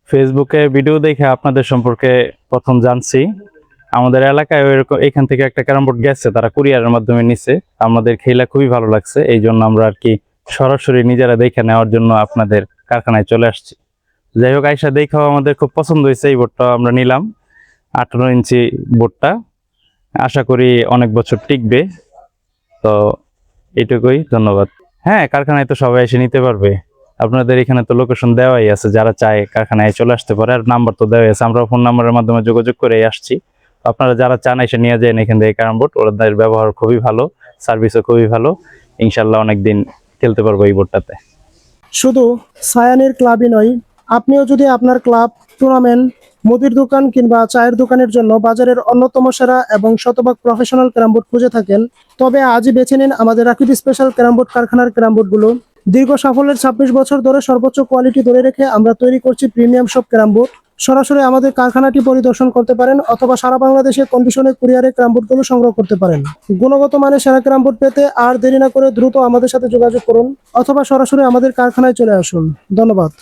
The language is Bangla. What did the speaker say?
ফেসবুকে ভিডিও দেখে আপনাদের সম্পর্কে প্রথম জানছি। আমাদের এলাকায় ওইরকম এখান থেকে একটা ক্যারাম বোর্ড গেছে, তারা কুরিয়ারের মাধ্যমে নিছে। আমাদের খেলা খুবই ভালো লাগছে, এই জন্য আমরা আর কি সরাসরি নিজেরা দেখে নেওয়ার জন্য আপনাদের কারখানায় চলে আসছি। যাই হোক, আইসা দেখাও আমাদের খুব পছন্দ হয়েছে। এই বোর্ডটা আমরা নিলাম, 18 ইঞ্চি বোর্ডটা। আশা করি অনেক বছর টিকবে। তো এইটুকুই, ধন্যবাদ। হ্যাঁ, কারখানায় তো সবাই এসে নিতে পারবে। আপনাদের এখানে তো লোকেশন দেওয়াই আছে, যারা চায় কারখানায় চলে আসতে পারে, আর নাম্বার তো দেওয়াই আছে। আমরা ফোন নাম্বারের মাধ্যমে যোগাযোগ করে আসছি। আপনারা যারা চান এসে নিয়ে যায় এখান থেকে ক্যারাম বোর্ড। ওদের ব্যবহার খুবই ভালো, সার্ভিসও খুবই ভালো। ইনশাল্লাহ অনেকদিন খেলতে পারবো এই বোর্ডটাতে। শুধু সায়ানের ক্লাবই নয়, আপনিও যদি আপনার ক্লাব, টুর্নামেন্ট, মুদির দোকান কিংবা চায়ের দোকানের জন্য বাজারের অন্যতম সেরা এবং শতভাগ প্রফেশনাল ক্যারাম বোর্ড খুঁজে থাকেন, তবে আজই বেছে নিন আমাদের আকৃতি স্পেশাল ক্যারাম বোর্ড কারখানার ক্যারাম বোর্ডগুলো। দীর্ঘ সাফল্যের 26 বছর ধরে সর্বোচ্চ কোয়ালিটি ধরে রেখে আমরা তৈরি করছি প্রিমিয়াম সব ক্যারাম বোর্ড। সরাসরি আমাদের কারখানাটি পরিদর্শন করতে পারেন অথবা সারা বাংলাদেশে কন্ডিশনে কুরিয়ারে ক্যারাম বোর্ডগুলো সংগ্রহ করতে পারেন। গুণগত মানের সেরা ক্যারাম বোর্ড পেতে আর দেরি না করে দ্রুত আমাদের সাথে যোগাযোগ করুন অথবা সরাসরি আমাদের কারখানায় চলে আসুন। ধন্যবাদ।